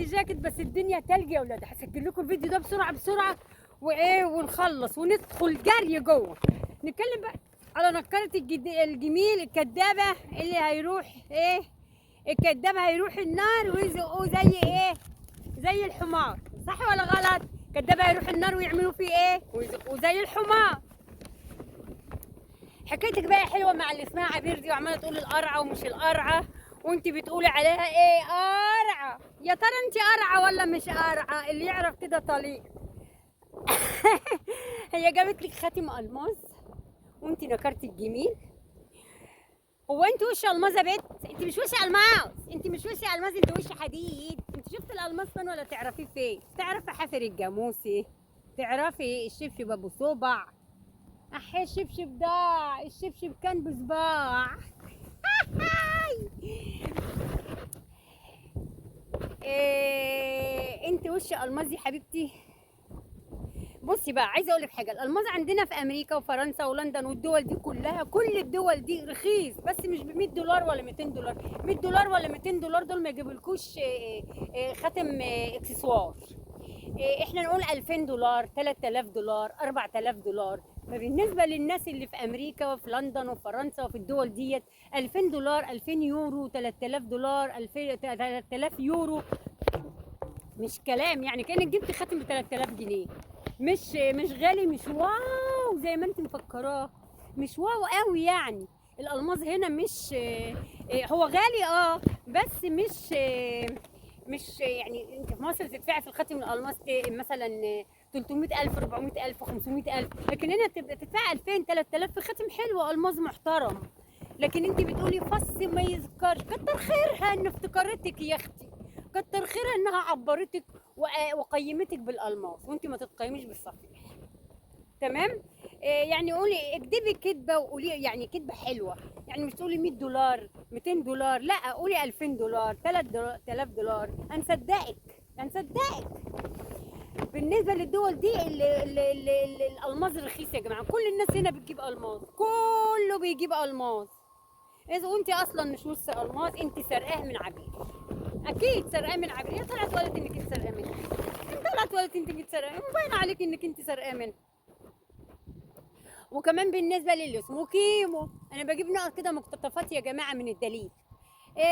جاكيت بس الدنيا تلج يا ولاد. هسجل لكم الفيديو ده بسرعه بسرعه وايه ونخلص وندخل جري جوه. نتكلم بقى على نكره الجميل الكدابه اللي هيروح ايه. الكداب هيروح النار ويزقوه زي ايه، زي الحمار. صح ولا غلط؟ الكداب هيروح النار ويعملوا فيه ايه، ويزقوه زي الحمار. حكايتك بقى حلوه مع اللي اسمها عبير دي، وعماله تقول القرعه ومش القرعه، وانت بتقولي عليها ايه قرعه. يا ترى انت قرعه ولا مش قرعه؟ اللي يعرف كده طليق. هي جابت لك خاتم الماس وانت نكرتي الجميل. هو انت وش الماس يا بت؟ انت مش وش الماس، انت مش وش الماس، انت وش حديد. انت شفت الالماس فين ولا تعرفيه فين؟ تعرفي حفر الجاموسي، تعرفي الشبشب ابو صبع. احي الشبشب ضاع، الشبشب كان بصباع. إيه انت وش الماس يا حبيبتي. بصي بقى، عايزه اقول لك حاجه. الالماس عندنا في امريكا وفرنسا ولندن والدول دي كلها، كل الدول دي رخيص، بس مش ب 100 دولار ولا 200 دولار. 100 دولار ولا 200 دولار دول ما يجيبولكوش خاتم اكسسوار. احنا نقول 2000 دولار، 3000 دولار، 4000 دولار. فبالنسبه للناس اللي في امريكا وفي لندن وفرنسا وفي الدول ديت، 2000 دولار، 2000 يورو، 3000 دولار، 2000 3000 يورو مش كلام. يعني كانك جبت خاتم ب 3000 جنيه. مش غالي، مش واو زي ما انت مفكراه، مش واو قوي يعني. الالماس هنا مش هو غالي بس مش يعني انت في مصر تدفعي في الخاتم الالماس مثلا 300,000 400,000 500,000، لكن هنا تبقى تدفعي 2000 3000 في خاتم حلو الماس محترم. لكن انت بتقولي فص ما يذكرش. كتر خيرها ان افتكرتك يا اختي، كتر خيرها انها عبرتك وقيمتك بالالماس وانت ما تتقيميش بالصفيح. تمام. يعني قولي اكدبي كدبه وقولي يعني كدبه حلوه. يعني مش تقولي 100 دولار 200 دولار، لا قولي 2000 دولار 3000 دولار. هنصدقك. بالنسبه للدول دي الالماس رخيص يا جماعه. كل الناس هنا بتجيب الماس، كله بيجيب الماس. اذا وانت اصلا مش وش الماس، انت سرقاه من عبير. اكيد سرقاه من عبير. يا طلعت ولد انك انت سرقاه منها، طلعت ولد انك انت سرقاه، مبين عليك انك انت سرقاه منها. وكمان بالنسبه للي اسمه كيمو، انا بجيب نقط كده مقتطفات يا جماعه من الدليل.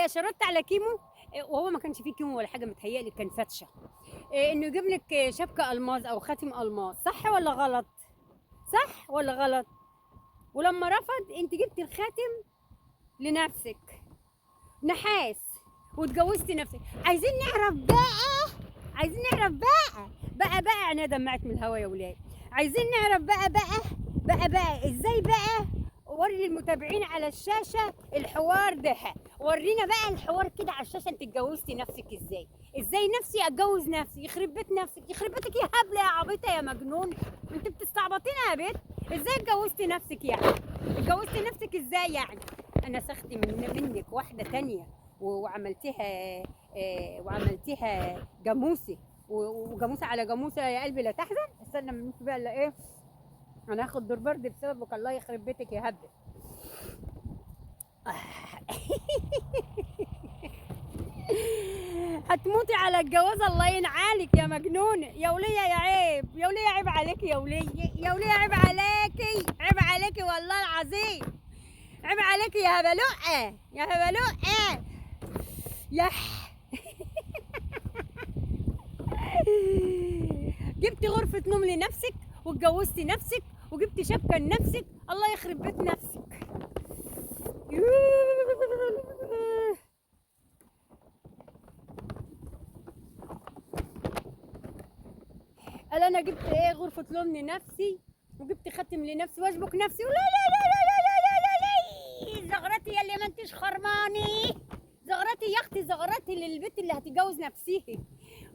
شردت على كيمو، وهو ما كانش فيه كيمو ولا حاجه، متهيألي كان فتشه. انه يجيب لك شبكه الماس او خاتم الماس. صح ولا غلط؟ صح ولا غلط؟ ولما رفض انت جبت الخاتم لنفسك نحاس واتجوزتي نفسك. عايزين نعرف بقى انا دمعت من الهوا يا ولاد. عايزين نعرف بقى ازاي بقى. وري للمتابعين على الشاشه الحوار ده. ورينا بقى الحوار كده على الشاشه. انت اتجوزتي نفسك ازاي نفسي اتجوز نفسي؟ يخرب بيت نفسك، يخرب بيتك يا هبله يا عبيطه يا مجنون. انت بتستعبطينا يا بنت. ازاي اتجوزتي نفسك يعني؟ اتجوزتي نفسك ازاي يعني؟ انا سختي منك واحده تانية وعملتيها جاموسه، وجاموسه على جاموسه يا قلبي لا تحزن. استنى من بقى الا ايه، انا هاخد دور برد بسببك. الله يخرب بيتك يا هبل. هتموتي على الجواز. الله ينعالك يا مجنونه يا وليه. يا عيب يا وليه، عيب عليكي يا وليه، يا وليه عيب عليكي والله العظيم. عيب عليكي يا هبلوقه يا هبلوقه يا جبتي غرفة نوم لنفسك واتجوزتي نفسك وجبتي شبكة لنفسك. الله يخرب بيت نفسك. قال انا جبت ايه غرفة نوم لنفسي وجبت خاتم لنفسي واشبك نفسي. لا لا لا لا لا لا لا لا لا. زغرتي يا اللي ما انتش خرماني، زغرتي يا اختي، زغرتي للبنت اللي هتتجوز نفسها.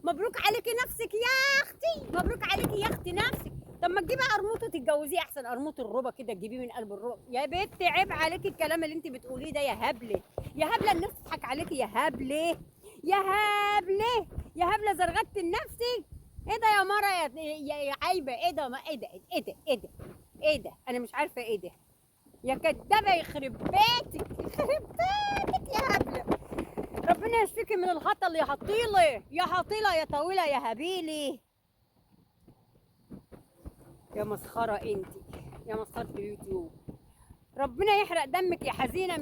مبروك عليكي نفسك يا اختي، مبروك عليكي يا اختي نفسك. طب ما تجيبي قرموطه تتجوزيه احسن، قرموط الربا كده تجيبيه من قلب الربا. يا بنت عيب عليكي الكلام اللي انت بتقوليه ده يا هبله، يا هبله الناس تضحك عليكي يا هبله، يا هبله، يا هبله زرغت لنفسك. ايه ده يا مره يا عايبه؟ ايه ده؟ ما ايه ده ايه ده ايه ده ايه ده؟ انا مش عارفه ايه ده يا كدابه. يخرب بيتك يخرب بيتك يا هبله. ربنا يشفيكي من الهطل يا هطيله يا هطيله يا طويله يا هبيلي. يا مسخره انتي، يا مسخره اليوتيوب. ربنا يحرق دمك يا حزينه.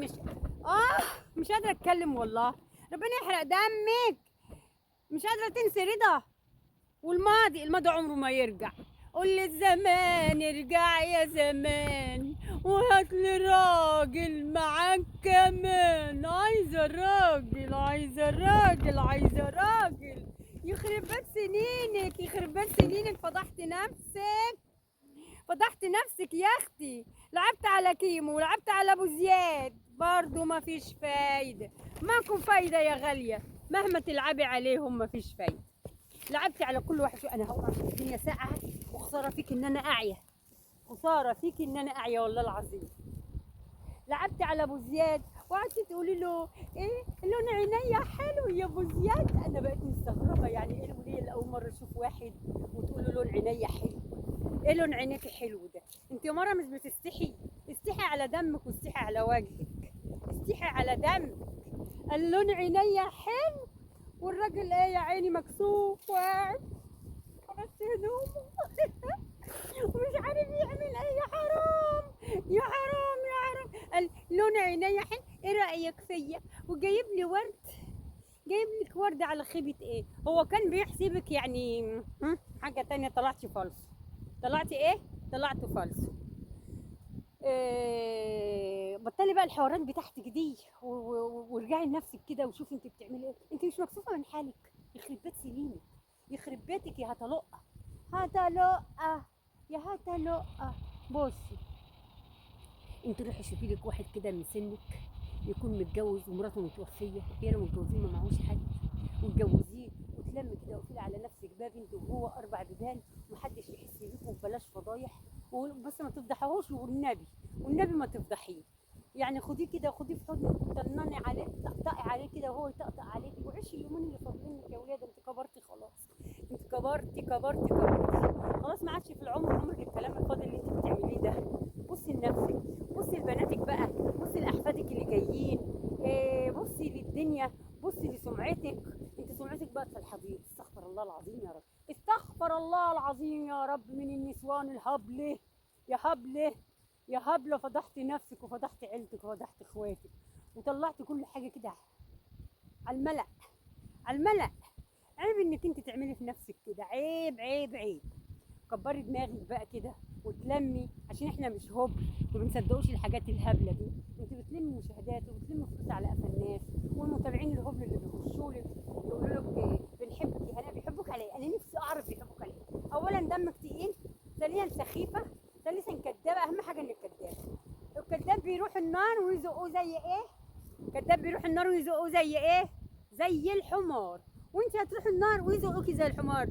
مش قادره اتكلم والله. ربنا يحرق دمك. مش قادره تنسي رضا. الماضي عمره ما يرجع. قول للزمان ارجع يا زمان وهات لي راجل معاك كمان. عايزه راجل عايزه راجل عايزه راجل. يخرب بيت سنينك يخرب بيت سنينك. فضحت نفسك فضحت نفسك يا اختي. لعبت على كيمو ولعبت على ابو زياد برضه مفيش فايده. ماكو فايده يا غاليه. مهما تلعبي عليهم مفيش فايده. لعبتي على كل واحد. انا هقوم عشان الدنيا ساقعه وخساره فيك ان انا اعيا. خساره فيك ان انا اعيا والله العظيم. لعبتي على ابو زياد وقعدتي تقولي له ايه لون عينيا حلو يا ابو زياد. انا بقيت مستغربه يعني ايه الوليه اللي اول مره اشوف واحد وتقول له لون عينيا حلو. ايه لون عينيكي حلو ده؟ انت مره مش بتستحي؟ استحي على دمك واستحي على وجهك. استحي على دمك. اللون عينيا حلو والراجل ايه يا عيني مكسوف واقف بس هدومه ومش عارف يعمل ايه. يا حرام يا حرام يا حرام. قال لون عينيا حلو. ايه رايك فيا؟ وجايب لي ورد. جايب لك ورد على خيبه ايه؟ هو كان بيحسبك يعني حاجه تانية. طلعتي فالص. طلعتي ايه؟ طلعت فالص. بطلي بقى الحوارات بتاعتك دي وارجعي لنفسك كده وشوفي انت بتعملي ايه. انت مش مكسوفه من حالك. يخرب بيت سنينك. يخرب بيتك يا هتلقه. هتلقه يا هتلقه. بصي انت روحي شوفي لك واحد كده من سنك يكون متجوز ومراته متوفيه. هي لو متجوزين ما معهوش حد وتجوزيه وتلمي كده وقفلي على نفسك باب انت وهو 4 بيبان ومحدش يحس بيكم وبلاش فضايح. بس ما تفضحوهوش والنبي ما تفضحيه. يعني خديه كده خديه في حضنك وطنني عليه طقطقي عليه كده وهو يطقطق عليكي وعيشي اليومين اللي فاضلين لك يا ولاد. انت كبرتي خلاص. انت كبرتي خلاص. ما عادش في العمر عمرك الكلام الفاضي اللي انت بتعمليه ده. بصي لنفسك. بصي لبناتك بقى. بصي لاحفادك اللي جايين. بصي للدنيا. بصي لسمعتك. انت سمعتك بقت في الحضيض. استغفر الله العظيم يا رب. استغفر الله العظيم يا رب من النسوان الهبله. يا هبله يا هبله. فضحت نفسك وفضحت عيلتك وفضحت اخواتك وطلعت كل حاجه كده على الملأ. على الملأ. عيب انك انت تعملي في نفسك كده. عيب عيب عيب. كبري دماغك بقى كده وتلمي عشان احنا مش هبل وما بنصدقوش الحاجات الهبله دي. انت بتلمي مشاهدات وبتلمي فلوس على قفا الناس والمتابعين الهبل اللي بيخشوا لك يقولوا لك بنحبك يا هنا. بيحبوك على ايه؟ انا نفسي اعرف بيحبوك على ايه. اولا دمك تقيل. ثانيا سخيفه. ثالثا كدابه. اهم حاجه انك كداب. الكداب بيروح النار ويزقوه زي ايه؟ كداب بيروح النار ويزقوه زي ايه؟ زي الحمار. وانت هتروح النار ويزقوكي زي الحمار.